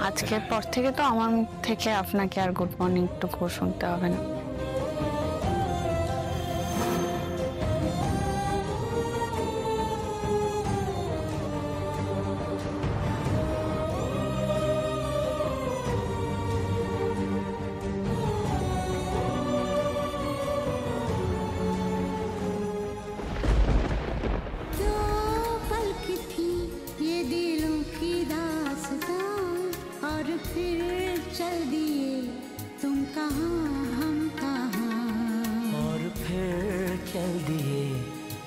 আজকের পর থেকে তো আমার মুখ থেকে আপনাকে আর গুড মর্নিং টুকু শুনতে হবে না। चल दिए तुम कहाँ हम कहाँ, और फिर चल दिए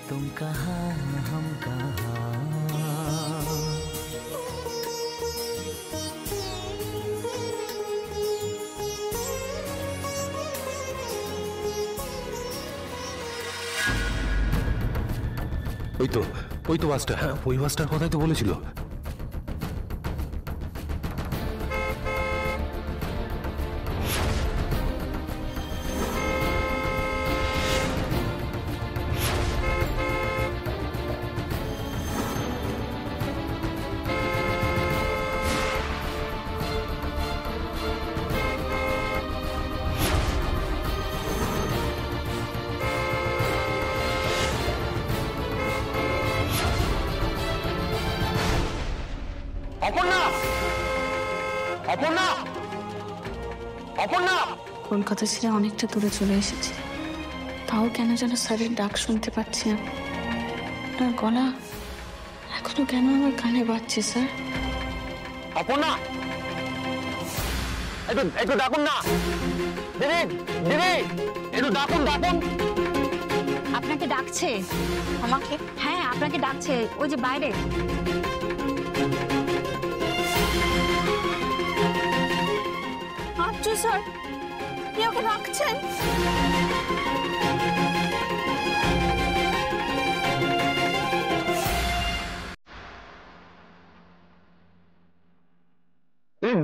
तुम कहाँ हम कहाँ। ওই তো বাসটা, হ্যাঁ ওই বাসটার কথাই তো বলেছিল। কলকাতা ছেড়ে অনেকটা দূরে চলে এসেছি, তাও কেন যেন স্যারের ডাক শুনতে পাচ্ছি না। আপনার গলা এখনো কেন আমার কানে বাজছে স্যার? অপর্ণা, একটু ডাকুন না। দিদি দিদি, একটু ডাকুন ডাকুন। আপনাকে ডাকছে। আমাকে? হ্যাঁ আপনাকে ডাকছে, ওই যে বাইরে। আচ্ছা স্যার, আপনি ওকে রাখছেন?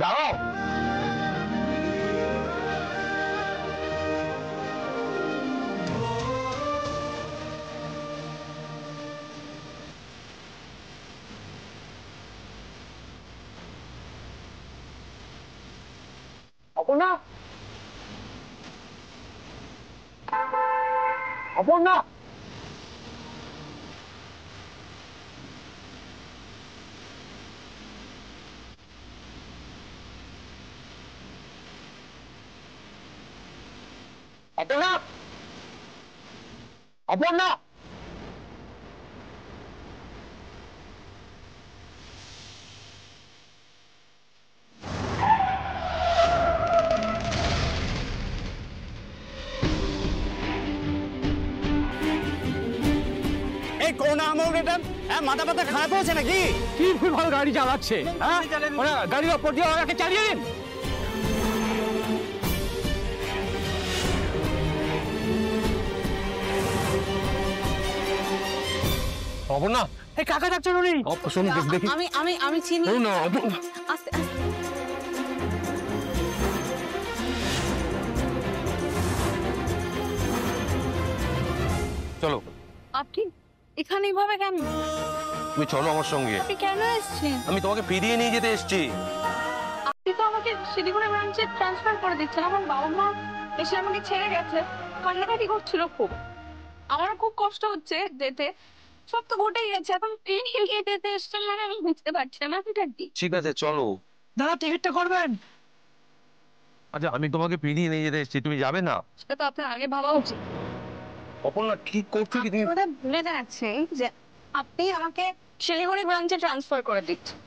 দাঁড়াও। অপর্ণা, অপর্ণা, অপর্ণা, অপর্ণা। মাথা মাথা খারাপ হয়েছে নাকি? কি ভুলভাল গাড়ি চালাচ্ছে? গাড়ির ওপর দিয়ে ওনাকে চালিয়ে দিন। অপর্ণা, এই কাকা যাচ্ছেন উনি। দেখি আমি চিনি না। আস্তে চলো। আপনি এখানে এইভাবে কেন? তুমি চলো আমার সঙ্গে। আপনি কেন এসেছেন? আমি তোমাকে ফিরিয়ে নিয়ে যেতে এসেছি। আপনি তো আমাকে শিলিগুড়ি ব্রাঞ্চে ট্রান্সফার করে দিচ্ছেন। আমার বাবা মা এসে আমাকে ছেড়ে গেছে, কান্নাকাটি করছিল খুব। আমারও খুব কষ্ট হচ্ছে যেতে। সব তো ঘটেই গেছে, এখন যেতে এসছেন মানে আমি বুঝতে পারছি না। ঠিক আছে চলো। দাদা টিকিটটা করবেন? আচ্ছা আমি তোমাকে ফিরিয়ে নিয়ে যেতে এসেছি, তুমি যাবে না? সেটা তো আপনার আগে ভাবা উচিত। অপর্ণা কি করছো কি তুমি? ভুলে যাচ্ছেন যে আপনি আমাকে শিলিগুড়ি ব্রাঞ্চে ট্রান্সফার করে দিচ্ছেন।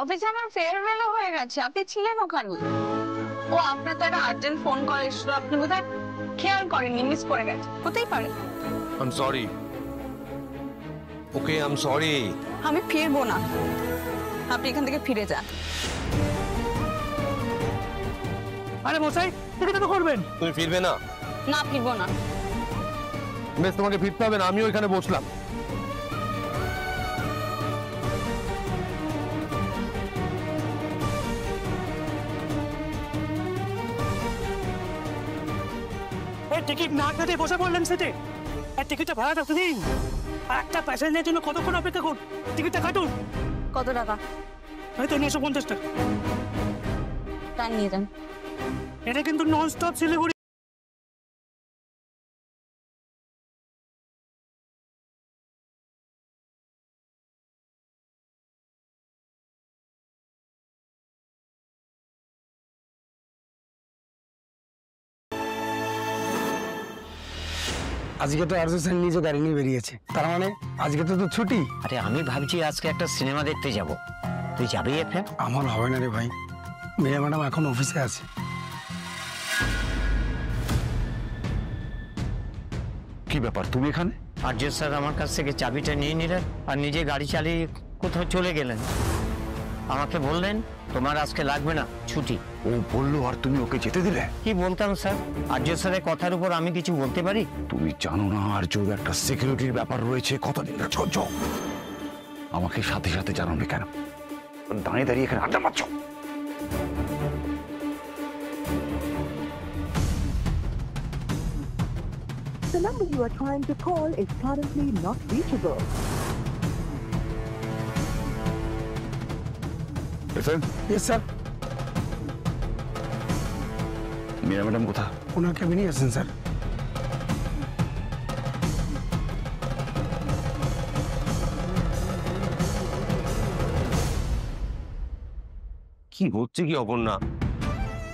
অফিসে আমার ফেয়ারওয়েলও হয়ে গেছে, আপনি ছিলেন ওখানে। ও আপনার তো একটা আর্জেন্ট ফোন কল এসেছিল, আপনি বোধহয় খেয়াল করেননি, মিস করে গেছে। হতেই পারে। I'm sorry. Okay, I'm sorry. আমি ফিরবো না, আপনি এখান থেকে ফিরে যান। আরে মশাই, টিকিটটা তো করবেন। তুমি ফিরবে না? না, ফিরবো না। বেশ, তোমাকে ফিরতে হবে না, আমিও এখানে বসলাম। এই টিকিট না কেটে বসে পড়লেন সিটে। এই টিকিটটা ভাড়া রাখতে দিন। 1টা প্যাসেঞ্জারের জন্য কতক্ষণ অপেক্ষা করুন? টিকিটটা কাটুন। কত টাকা? হয়তো 950 টাকা। টান নিয়ে যান। এটা কিন্তু নন স্টপ শিলিগুড়ি। আজকে তো আরজু সেন নিজে গাড়ি নিয়ে বেরিয়েছে, তার মানে আজকে তো ছুটি। আরে আমি ভাবছি আজকে একটা সিনেমা দেখতে যাব, তুই যাবি এফএম? আমার হবে না রে ভাই, মেয়ে ম্যাডাম এখন অফিসে আছে। কি ব্যাপার তুমি এখানে? আর্য স্যার আমার কাছ থেকে চাবিটা নিয়ে নিলেন আর নিজে গাড়ি চালিয়ে কোথাও চলে গেলেন। আমাকে বললেন তোমার আজকে লাগবে না, ছুটি। ও বললো আর তুমি ওকে যেতে দিলে? কি বলতাম স্যার, আর্য স্যারের কথার উপর আমি কিছু বলতে পারি? তুমি জানো না আর্যর একটা সিকিউরিটির ব্যাপার রয়েছে, কতদিন চলছ। আমাকে সাথে সাথে জানাবে কেন? দাঁড়িয়ে দাঁড়িয়ে এখানে আড্ডা মারছ। The number you are trying to call is currently not reachable. Yes sir. Meera madam কোথা? ওনার কেবিনেই আছেন স্যার। কি হচ্ছে কি অপর্ণা?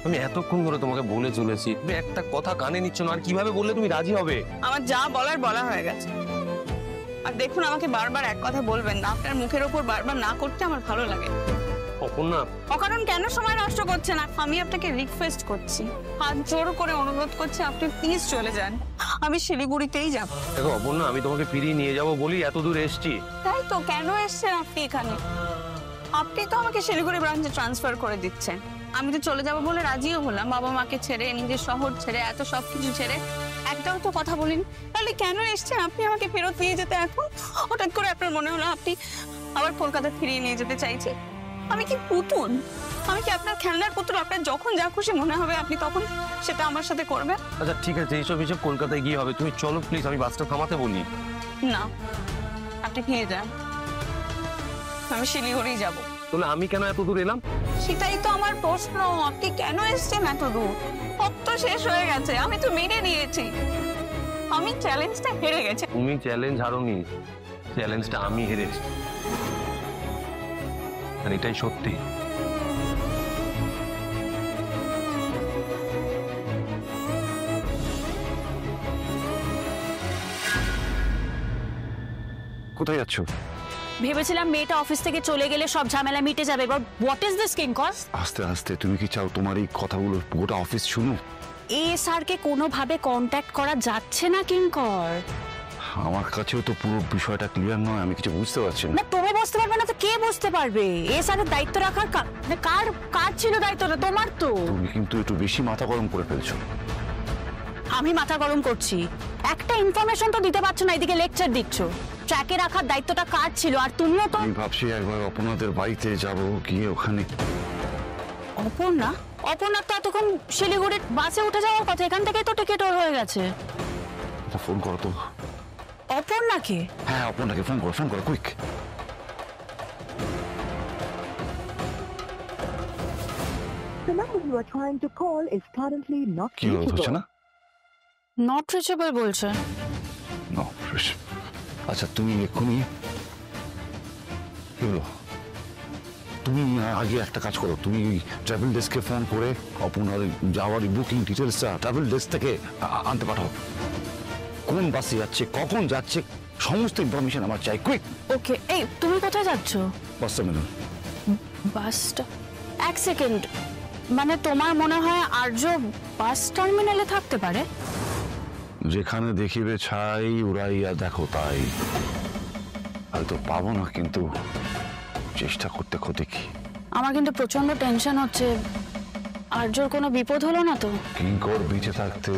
আমি এতক্ষণ ধরে তোমাকে বলে চলেছি, তুমি একটা কথা কানে নিচ্ছ না। আর কিভাবে বললে তুমি রাজি হবে? আমার যা বলার বলা হয়ে গেছে। আর দেখুন, আমাকে বারবার এক কথা বলবেন না। আপনার মুখের ওপর বারবার না করতে আমার ভালো লাগে। অপর্ণা, অকারণ কেন সময় নষ্ট করছেন? আমি আপনাকে রিকোয়েস্ট করছি, হাত জোর করে অনুরোধ করছি, আপনি প্লিজ চলে যান। আমি শিলিগুড়িতেই যাব। দেখো অপর্ণা, আমি তোমাকে ফিরিয়ে নিয়ে যাবো বলি এত দূর এসছি। তাই তো, কেন এসছেন আপনি এখানে? আপনি তো আমাকে শিলিগুড়ি ব্রাঞ্চে ট্রান্সফার করে দিচ্ছেন। আমি তো চলে যাব বলে রাজিও হলাম, বাবা মাকে ছেড়ে, নিজের শহর ছেড়ে, এত সবকিছু ছেড়ে। একটাও তো কথা বলিনি। তাহলে কেন এসছেন আপনি আমাকে ফেরত নিয়ে যেতে? এখন হঠাৎ করে আপনার মনে হলো আপনি আবার কলকাতা ফিরিয়ে নিয়ে যেতে চাইছি? আমি কি পুতুল? আমি কি আপনার খেলনার পুতুল? আপনার যখন যা খুশি মনে হবে আপনি তখন সেটা আমার সাথে করবেন? আচ্ছা ঠিক আছে, এইসব কলকাতায় গিয়ে হবে। তুমি চলো প্লিজ, আমি বাসটা থামাতে বলি। না, আপনি ফিরে যান। আমি শিলিগুড়ি যাব। তাহলে আমি কেন এত দূর এলাম? সেটাই তো আমার প্রশ্ন। আপনি কেন এসছেন এত দূর? সব তো শেষ হয়ে গেছে, আমি তো মেনে নিয়েছি। আমি চ্যালেঞ্জটা হেরে গেছি। তুমি চ্যালেঞ্জ হারোনি, চ্যালেঞ্জটা আমি হেরেছি। আর এটাই সত্যি। কোথায় যাচ্ছ? ভেবেছিলাম মেয়েটা অফিস থেকে চলে গেলে সব ঝামেলা মিটে যাবে। এবার হোয়াট ইজ দিস কিঙ্কর? আস্তে আস্তে। তুমি কি চাও তোমার এই কথাগুলো গোটা অফিস শুনুক? এ স্যারকে কোনোভাবে কন্ট্যাক্ট করা যাচ্ছে না কিঙ্কর। আমার কাছেও তো পুরো বিষয়টা ক্লিয়ার নয়, আমি কিছু বুঝতে পারছি না। না, তুমি বুঝতে পারবে না তো কে বুঝতে পারবে? এ স্যারের দায়িত্ব রাখার কার কার ছিল দায়িত্বটা? তোমার তো। তুমি কিন্তু একটু বেশি মাথা গরম করে ফেলছো। আমি মাথা গরম করছি? একটা ইনফরমেশন তো দিতে পারছো না, এদিকে লেকচার দিচ্ছ। ট্র্যাকে রাখার দায়িত্বটা কার ছিল? আর তুমিও তো। আমি ভাবছি একবার অপনাদের বাড়িতে যাব, গিয়ে ওখানে। অপর্ণা? অপর্ণা তো এতক্ষণ শিলিগুড়ির বাসে উঠে যাওয়ার কথা, এখান থেকেই তো টিকিট ওর হয়ে গেছে। ফোন করো তো। অপর্ণাকে? হ্যাঁ অপনাকে ফোন করো, ফোন করো quick. The number you are trying to call is currently not কি হচ্ছে reachable. না? নট রিচেবল বলছে। আচ্ছা তুমি এক্ষুনি কি হলো? তুমি আগে একটা কাজ করো, তুমি ট্রাভেল ডেস্কে ফোন করে আপনার যাওয়ার বুকিং ডিটেলসটা ট্রাভেল ডেস্ক থেকে আনতে পাঠাও। কোন বাসে যাচ্ছে, কখন যাচ্ছে, সমস্ত ইনফরমেশন আমার চাই, কুইক। ওকে। এই তুমি কোথায় যাচ্ছ? Bus terminal. বাসটা? এক সেকেন্ড, মানে তোমার মনে হয় আর্য বাস টার্মিনালে থাকতে পারে? যেখানে দেখিবে ছাই উড়াইয়া দেখো তাই। হয়তো পাবো না, কিন্তু চেষ্টা করতে ক্ষতি কি? আমার কিন্তু প্রচন্ড টেনশন হচ্ছে। আর্যর কোনো বিপদ হলো না তো? কিঙ্কর বেঁচে থাকতে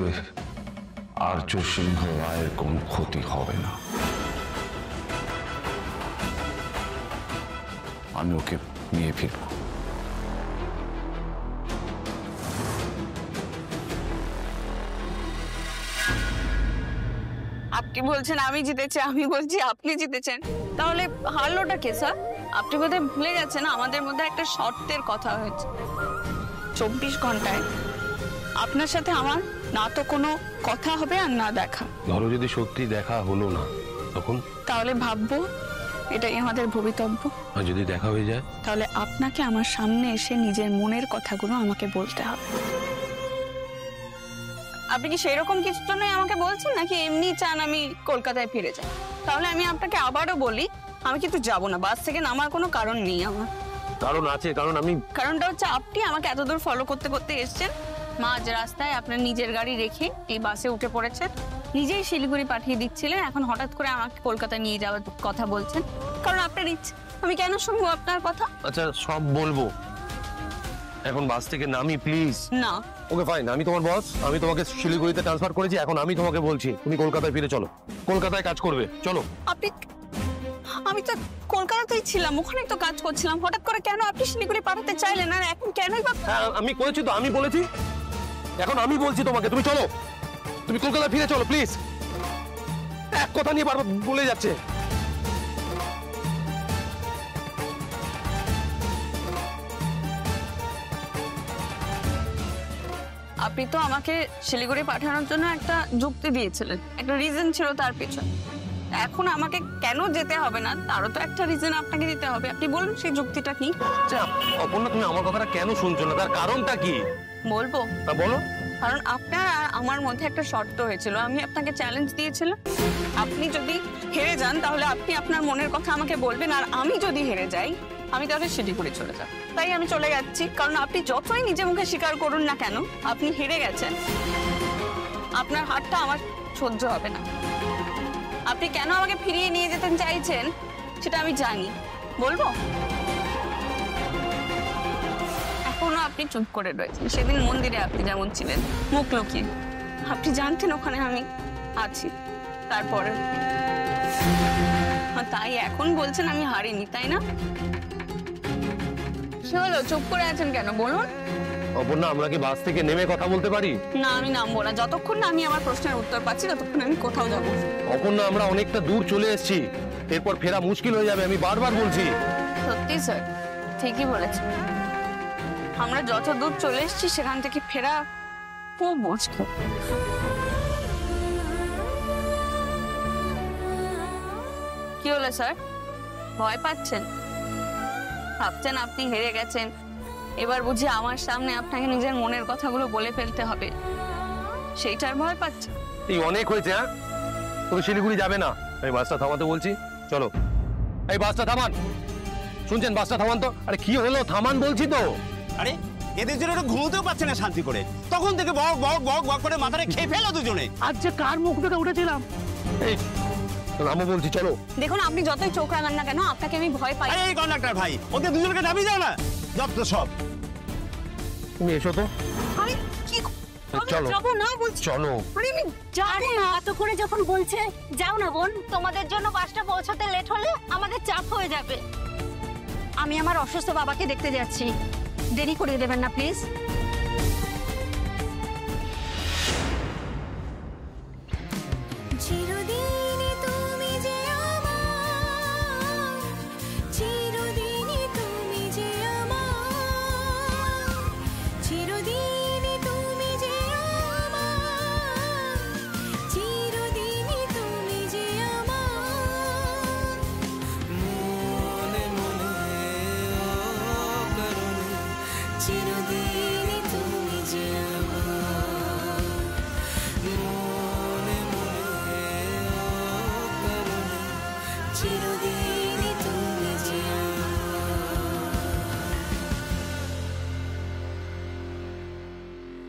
আর্য সিংহ রায়ের কোনো ক্ষতি হবে না। আমি ওকে নিয়ে ফিরব। আপনি বলছেন আমি জিতেছি, আমি বলছি আপনি জিতেছেন। তাহলে হারলোটা কে স্যার? আপনি বোধহয় ভুলে গেছেন আমাদের মধ্যে একটা শর্তের কথা হয়েছে। 24 ঘন্টায় আপনার সাথে আমার না তো কোনো কথা হবে আর না দেখা। ধরো যদি সত্যি দেখা হলো না তখন? তাহলে ভাববো এটাই আমাদের ভবিতব্য। আর যদি দেখা হয়ে যায়? তাহলে আপনাকে আমার সামনে এসে নিজের মনের কথাগুলো আমাকে বলতে হবে। আপনি কি সেই রকম কিছুর জন্যই আমাকে বলছেন, নাকি এমনি চান আমি কলকাতায় ফিরে যাই? তাহলে আমি আপনাকে আবারও বলি, আমি কিন্তু যাব না। বাস থেকে নামার কোনো কারণ নেই আমার। কারণ আছে, কারণটা হচ্ছে আপনি আমাকে এতদূর ফলো করতে করতে এসেছেন, মাঝ রাস্তায় আপনার নিজের গাড়ি রেখে এই বাসে উঠে পড়েছেন, নিজেই শিলিগুড়ি পাঠিয়ে দিচ্ছিলেন, এখন হঠাৎ করে আমাকে কলকাতা নিয়ে যাওয়ার কথা বলছেন। কারণ আপনার ইচ্ছে। আমি কেন শুনবো আপনার কথা? আচ্ছা সব বলবো, এখন বাস থেকে নামি প্লিজ। না। ওকে ফাইন, আমি তোমার বস, আমি তোমাকে শিলিগুড়িতে ট্রান্সফার করেছি, এখন আমি তোমাকে বলছি তুমি কলকাতায় ফিরে চলো, কলকাতায় কাজ করবে, চলো। আমি তো কলকাতাতেই ছিলাম, ওখানেই তো কাজ করছিলাম, হঠাৎ করে কেন আপনি শিলিগুড়ি পাঠাতে চাইলেন? আর এখন কেনই বা? আমি করেছি তো, আমি বলেছি, এখন আমি বলছি তোমাকে তুমি চলো, তুমি কলকাতায় ফিরে চলো প্লিজ। এক কথা নিয়ে বারবার বলে যাচ্ছে। আপনি তো আমাকে শিলিগুড়ি পাঠানোর জন্য একটা যুক্তি দিয়েছিলেন, একটা রিজন ছিল তার পিছনে। এখন আমাকে কেন যেতে হবে না তারও তো একটা রিজন আপনাকে দিতে হবে। আপনি বলুন সেই যুক্তিটা কি? অপর্ণা তুমি আমার কথাটা কেন শুনছো না, তার কারণটা কি? বলবো? তা বলো। কারণ আপনার আর আমার মধ্যে একটা শর্ত হয়েছিল, আমি আপনাকে চ্যালেঞ্জ দিয়েছিলাম, আপনি যদি হেরে যান তাহলে আপনি আপনার মনের কথা আমাকে বলবেন, আর আমি যদি হেরে যাই আমি তাহলে শিলিগুড়ি চলে যাব। তাই আমি চলে যাচ্ছি, কারণ আপনি যতই নিজে মুখে স্বীকার করুন না কেন আপনি হেরে গেছেন। আপনার হারটা আমার সহ্য হবে না। আপনি কেন আমাকে ফিরিয়ে নিয়ে যেতে চাইছেন সেটা আমি জানি। বলবো? এখনো আপনি চুপ করে রয়েছেন। সেদিন মন্দিরে আপনি যেমন ছিলেন মুখ লুকিয়ে, আপনি জানতেন ওখানে আমি আছি। তারপরে তাই এখন বলছেন আমি হারিনি, তাই না? কি হলো, চুপ করে আছেন কেন বলুন? অপর্ণা আমরা কি বাস থেকে নেমে কথা বলতে পারি? না, আমি নামবো না যতক্ষণ না আমি আমার প্রশ্নের উত্তর পাচ্ছি, ততক্ষণ আমি কোথাও যাবো। অপর্ণা আমরা অনেকটা দূর চলে এসেছি, এরপর ফেরা মুশকিল হয়ে যাবে, আমি বারবার বলছি। সত্যি স্যার, ঠিকই বলেছেন। আমরা যত দূর চলে এসেছি সেখান থেকে ফেরা খুব মুশকিল। কি হলো স্যার, ভয় পাচ্ছেন? ভাবছেন আপনি হেরে গেছেন, এবার বুঝি আমার সামনে আপনাকে নিজের মনের কথাগুলো বলে ফেলতে হবে, সেইটার ভয় পাচ্ছেন? এই অনেক হয়েছে। হ্যাঁ, তুমি শিলিগুড়ি যাবে না, এই বাসটা থামাতে বলছি, চলো। এই বাসটা থামান, শুনছেন? বাসটা থামান তো। আরে কি হলো, থামান বলছি তো। আরে এদের জন্য ঘুমোতেও পারছে না শান্তি করে, তখন থেকে বক বক বক বক করে মাথাটা খেয়ে ফেলো দুজনে। আজ যে কার মুখ থেকে উঠেছিলাম। এই নামো বলছি, চলো। দেখুন আপনি যতই চোখ রাঙান না কেন আপনাকে আমি ভয় পাই। আরে এই কন্ডাক্টর ভাই, ওদের দুজনকে নামিয়ে দাও না, যত সব। তুমি এসো তো, আরে কি চলো যাবো না বলছি। চলো। আরে আমি আরে এত করে যখন বলছে যাও না বোন, তোমাদের জন্য বাসটা পৌঁছাতে লেট হলে আমাদের চাপ হয়ে যাবে। আমি আমার অসুস্থ বাবাকে দেখতে যাচ্ছি, দেরি করে দেবেন না প্লিজ।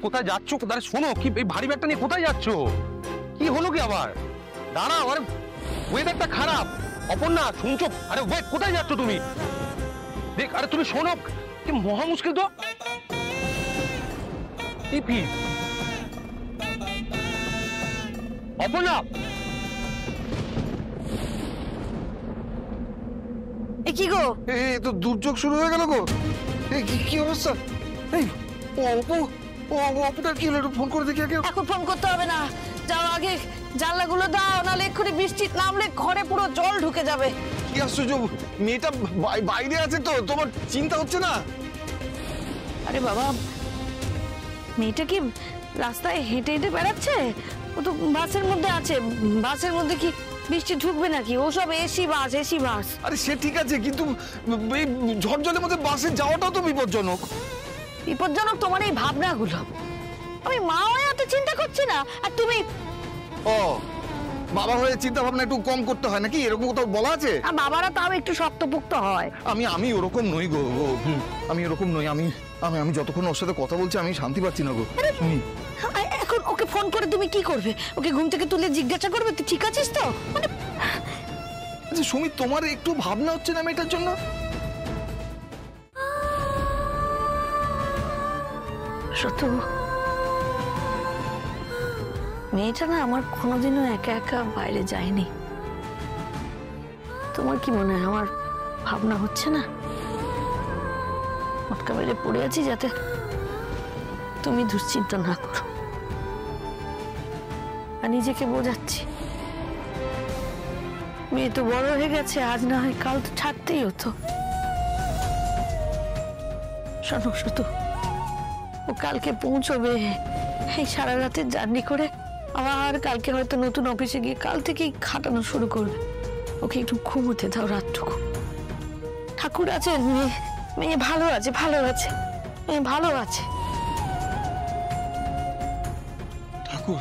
কোথায় যাচ্ছ? কোথায়? শোনো, কি এই ভারী ব্যাগটা নিয়ে কোথায় যাচ্ছ? কি হলো কি আবার? দাঁড়াও, আরে ওয়েদারটা খারাপ। অপর্ণা শুনছো? আরে ওয়েট, কোথায় যাচ্ছ তুমি? দেখ, আরে তুমি শোনো, কি মহা মুশকিল তো। অপর্ণা, এ কি গো? এই তো দুর্যোগ শুরু হয়ে গেল গো। এই কি অবস্থা? এই ও অপু, ও অপুটার কি হলো? একটু ফোন করে দেখি আগে। এখন ফোন করতে হবে না, যাও আগে জানলাগুলো দাও, নাহলে এক্ষুনি বৃষ্টি নামলে ঘরে পুরো জল ঢুকে যাবে। কি আশ্চর্য, মেয়েটা বাইরে আছে তো, তোমার চিন্তা হচ্ছে না? আরে বাবা, মেয়েটা কি রাস্তায় হেঁটে হেঁটে বেড়াচ্ছে? ও তো বাসের মধ্যে আছে, বাসের মধ্যে কি বৃষ্টি ঢুকবে নাকি? ও সব এসি বাস, এসি বাস। আরে সে ঠিক আছে, কিন্তু এই ঝড়জলের মধ্যে বাসে যাওয়াটাও তো বিপজ্জনক। বিপজ্জনক তোমার এই ভাবনাগুলো। আমি মা হয়ে এত চিন্তা করছি না, আর তুমি ও বাবা হয়ে চিন্তা ভাবনা একটু কম করতে হয় নাকি? এরকম কোথাও বলা আছে? বাবারা তাও একটু শক্তপোক্ত হয়। আমি ওরকম নই গো, আমি ওরকম নই। আমি আমি যতক্ষণ ওর সাথে কথা বলছি আমি শান্তি পাচ্ছি না গো। এখন ওকে ফোন করে তুমি কি করবে? ওকে ঘুম থেকে তুলে জিজ্ঞাসা করবে তুই ঠিক আছিস তো? আচ্ছা সুমিত, তোমার একটু ভাবনা হচ্ছে না মেয়েটার জন্য? সত্য, মেয়েটা না আমার কোনোদিনও একা একা বাইরে যায়নি। তোমার কি মনে হয় আমার ভাবনা হচ্ছে না? মটকা মেরে পড়ে আছি যাতে তুমি দুশ্চিন্তা না করো, আর নিজেকে বোঝাচ্ছি মেয়ে তো বড় হয়ে গেছে, আজ না হয় কাল তো ছাড়তেই হতো। শোনো শুধু, ও কালকে পৌঁছবে, এই সারা রাতের জার্নি করে আবার কালকে হয়তো নতুন অফিসে গিয়ে কাল থেকেই খাটানো শুরু করবে। ওকে একটু ঘুমোতে দাও রাতটুকু। ঠাকুর আছে, মেয়ে ভালো আছে, ভালো আছে, মেয়ে ভালো আছে। ঠাকুর,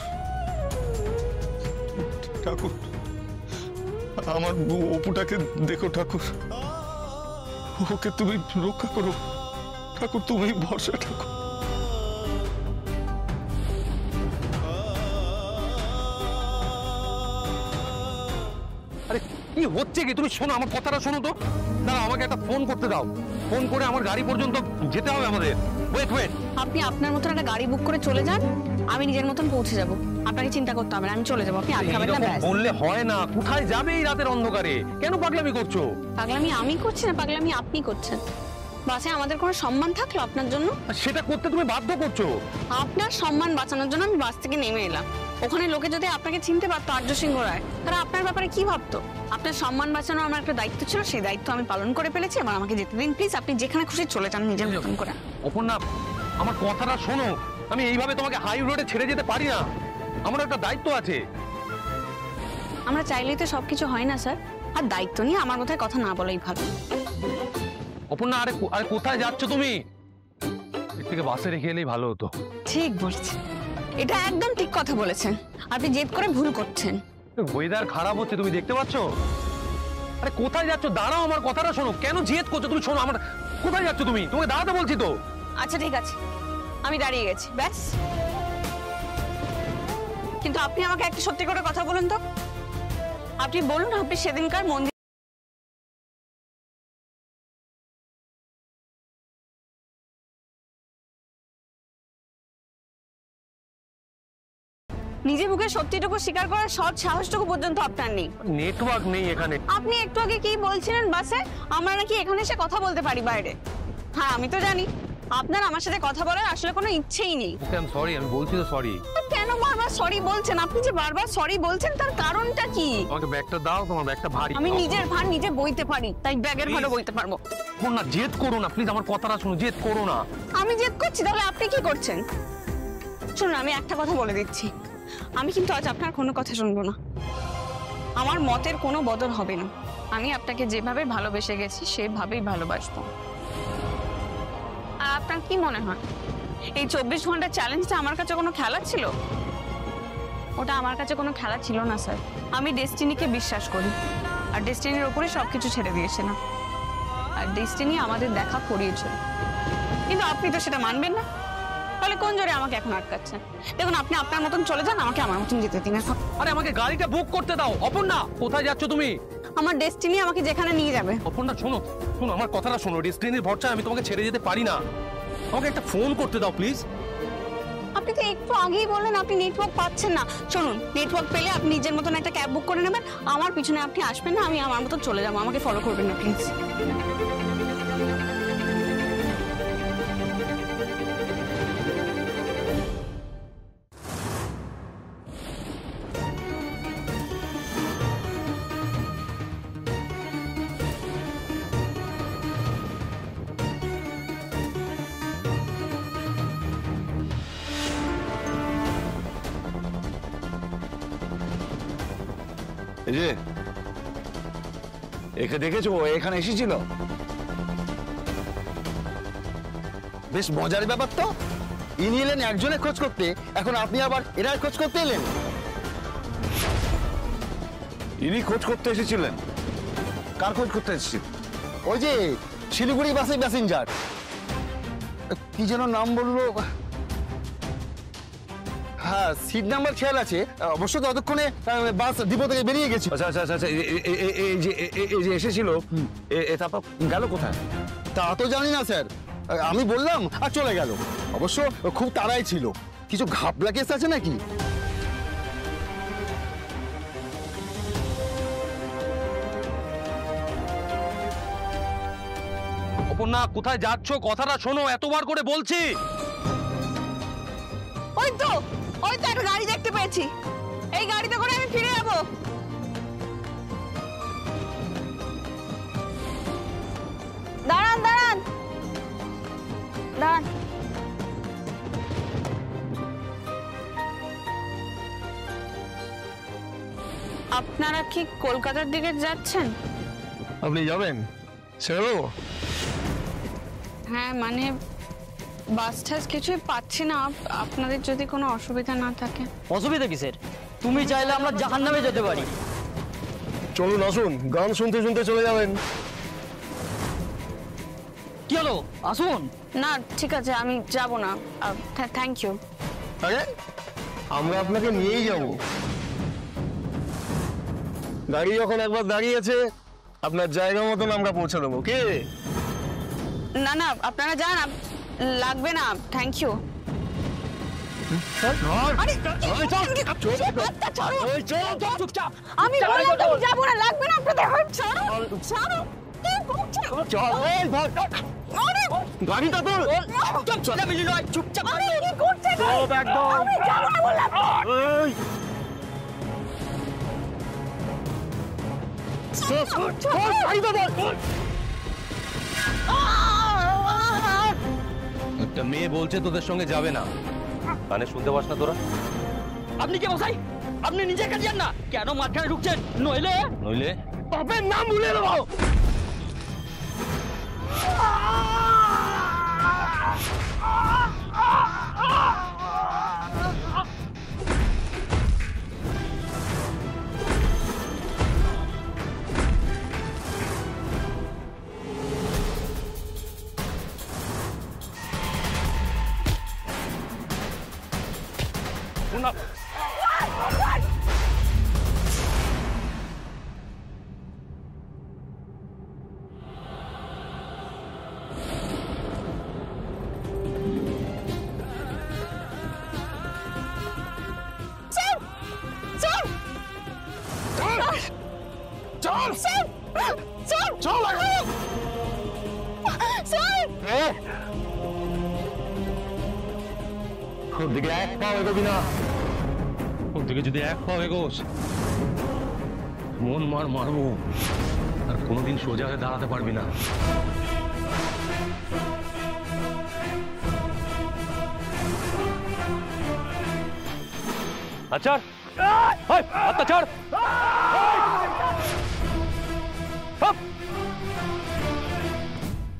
ঠাকুর, আমার অপুটাকে দেখো ঠাকুর, ওকে তুমি রক্ষা করো ঠাকুর, তুমি ভরসা ঠাকুর। আরে কি হচ্ছে কি? তুমি শোনো, আমার কথাটা শোনো তো। দাঁড়াও, আমাকে একটা ফোন করতে দাও। ফোন করে আমার গাড়ি পর্যন্ত যেতে হবে আমাদের। Wait wait. আপনি আপনার মতন একটা গাড়ি বুক করে চলে যান, আমি নিজের মতন পৌঁছে যাব। আপনাকে চিন্তা করতে হবে না, আমি চলে যাবো। আপনি আটকাবেন না। ব্যাস। বললে হয় না। কোথায় যাবে এই রাতের অন্ধকারে? কেন পাগলামি করছো? পাগলামি আমি করছি না, পাগলামি আপনি করছেন। বাসে আমাদের কোনো সম্মান থাকলো আপনার জন্য? সেটা করতে তুমি বাধ্য করছো। আপনার সম্মান বাঁচানোর জন্য আমি বাস থেকে নেমে এলাম। ওখানে লোকে যদি আপনাকে চিনতে পারতো আর্য সিংহ রায়, তারা আপনার ব্যাপারে কি ভাবতো? আপনার সম্মান বাঁচানো আমার একটা দায়িত্ব ছিল, সেই দায়িত্ব আমি পালন করে ফেলেছি। এবার আমাকে যেতে দিন প্লিজ। আপনি যেখানে খুশি চলে যান নিজের মতন করে। অপর্ণা, আমার কথাটা শোনো। আমি এইভাবে তোমাকে হাই রোডে ছেড়ে যেতে পারি না, আমার একটা দায়িত্ব আছে। আমরা চাইলেই তো সবকিছু হয় না স্যার, আর দায়িত্ব নিয়ে আমার কথায় কথা না বলাই ভালো। অপর্ণা, আরে আরে কোথায় যাচ্ছ তুমি? এর থেকে বাসে রেখে এলেই ভালো হতো। ঠিক বলেছেন, এটা একদম ঠিক কথা বলেছেন। আপনি জেদ করে ভুল করছেন। ওয়েদার খারাপ হচ্ছে, তুমি দেখতে পাচ্ছ? আরে কোথায় যাচ্ছ? দাঁড়াও, আমার কথাটা শোনো। কেন জেদ করছো তুমি? শোনো আমার, কোথায় যাচ্ছ তুমি? তোমাকে দাঁড়াতে বলছি তো। আচ্ছা ঠিক আছে, আমি দাঁড়িয়ে গেছি, ব্যাস। কিন্তু আপনি আমাকে একটা সত্যি করে কথা বলুন তো। আপনি বলুন, আপনি সেদিনকার মন্দির নিজে মুখে সত্যিটুকু স্বীকার করার সৎ সাহসটুকু পর্যন্ত আপনার নেই। নেটওয়ার্ক নেই এখানে। আপনি একটু আগে কি বলছিলেন বাসে আমরা নাকি এখানে এসে কথা বলতে পারি বাইরে? হ্যাঁ আমি তো জানি আপনার আমার সাথে কথা বলার আসলে কোনো ইচ্ছেই নেই। ওকে আই এম সরি, আমি বলছি তো সরি। কেন বারবার সরি বলছেন? আপনি যে বারবার সরি বলছেন তার কারণটা কি? আমাকে ব্যাগটা দাও, তোমার ব্যাগটা ভারী। আমি নিজের ভার নিজে বইতে পারি, তাই ব্যাগের ভারও বইতে পারবো। না, জেদ করো না প্লিজ, আমার কথাটা শোনো। জেদ করো না। আমি জেদ করছি? তাহলে আপনি কি করছেন? শুনুন, আমি একটা কথা বলে দিচ্ছি, আমি কিন্তু আজ আপনার কোনো কথা শুনবো না। আমার মতের কোনো বদল হবে না। আমি আপনাকে যেভাবে ভালোবেসে গেছি সেভাবেই ভালোবাসবো। আর আপনার কি মনে হয় এই 24 ঘন্টার চ্যালেঞ্জটা আমার কাছে কোনো খেলা ছিল? ওটা আমার কাছে কোনো খেলা ছিল না স্যার। আমি ডেস্টিনিকে বিশ্বাস করি, আর ডেস্টিনির ওপরে সবকিছু ছেড়ে দিয়েছিলাম। আর ডেস্টিনি আমাদের দেখা করিয়েছিল, কিন্তু আপনি তো সেটা মানবেন না। তাহলে কোন জোরে আমাকে এখন আটকাচ্ছেন? দেখুন, আপনি আপনার মতন চলে যান, আমাকে আমার মতন যেতে দিন এখন। আরে আমাকে গাড়িটা বুক করতে দাও। অপর্ণা, কোথায় যাচ্ছ তুমি? আমার ডেস্টিনি আমাকে যেখানে নিয়ে যাবে। অপর্ণা শোনো, শোনো আমার কথাটা শোনো। ডেস্টিনির ভরসায় আমি তোমাকে ছেড়ে যেতে পারি না। আমাকে একটা ফোন করতে দাও প্লিজ। আপনি তো একটু আগেই বললেন আপনি নেটওয়ার্ক পাচ্ছেন না। শুনুন, নেটওয়ার্ক পেলে আপনি নিজের মতন একটা ক্যাব বুক করে নেবেন, আমার পিছনে আপনি আসবেন না, আমি আমার মতন চলে যাবো। আমাকে ফলো করবেন না প্লিজ। এই যে একে দেখেছো, ও এখানে এসেছিল। বেশ মজার ব্যাপার তো। ইনি এলেন একজনের খোঁজ করতে, এখন আপনি আবার এরার খোঁজ করতে এলেন। ইনি খোঁজ করতে এসেছিলেন? কার খোঁজ করতে এসেছিলেন? ওই যে শিলিগুড়ি বাসে প্যাসেঞ্জার, কি যেন নাম বললো, হ্যাঁ সিট নাম্বার খেয়াল আছে। অবশ্য ততক্ষণে বাস ডিপো থেকে বেরিয়ে গেছে। আচ্ছা আচ্ছা আচ্ছা, এই যে এসেছিল, তারপর গেল কোথায়? তা তো জানি না স্যার, আমি বললাম আর চলে গেল। অবশ্য খুব তাড়াই ছিল। কিছু ঘাবলা কেস আছে নাকি? অপর্ণা, কোথায় যাচ্ছ? কথাটা শোনো, এতবার করে বলছি। ওই তো একটা গাড়ি দেখতে পেয়েছি, এই গাড়িতে করে আমি ফিরে যাবো। দাঁড়ান দাঁড়ান দাঁড়ান। আপনারা কি কলকাতার দিকে যাচ্ছেন? আপনি যাবেন? ছেড়ে হ্যাঁ, মানে বাস টাস কিছুই পাচ্ছি না, আপনাদের যদি কোনো অসুবিধা না থাকে। অসুবিধা কিসের? তুমি চাইলে আমরা জাহান্নামে যেতে পারি। চলুন, আসুন, গান শুনতে শুনতে চলে যাবেন। কি হলো, আসুন। না ঠিক আছে, আমি যাব না, থ্যাংক ইউ। আরে আমরা আপনাকে নিয়েই যাব। গাড়ি যখন একবার দাঁড়িয়েছে, আপনার জায়গা মতন আমরা পৌঁছে দেবো। কে? না না, আপনারা যান, লাগবে না, থ্যাংক ইউ। আমি বললাম তো যাবো না, লাগবে না আপনাদের। ছাড়ো, কি করছেন? গাড়িটা তো চুপচাপ। আরে কি করছেন? আমি যাবো না বললাম। একটা মেয়ে বলছে তোদের সঙ্গে যাবে না, কানে শুনতে পাস না তোরা? আপনি কে মশাই? আপনি নিজে কাজ যান না, কেন মাঝখানে ঢুকছেন? নইলে নইলে বাপের নাম ভুলে দেবো। ওর দিকে এক পাও এগোবি না। ওর দিকে যদি এক পাও এগোস, মন মারবো, আর কোনোদিন সোজা হয়ে দাঁড়াতে পারবি না। আচ্ছা হাতটা ছাড়।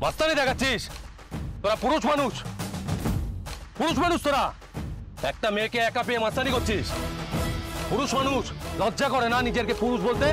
মাস্তানি দেখাচ্ছিস? তোরা পুরুষ মানুষ তোরা একটা মেয়েকে একা পেয়ে মাস্তানি করছিস? পুরুষ মানুষ লজ্জা করে না নিজেকে পুরুষ বলতে?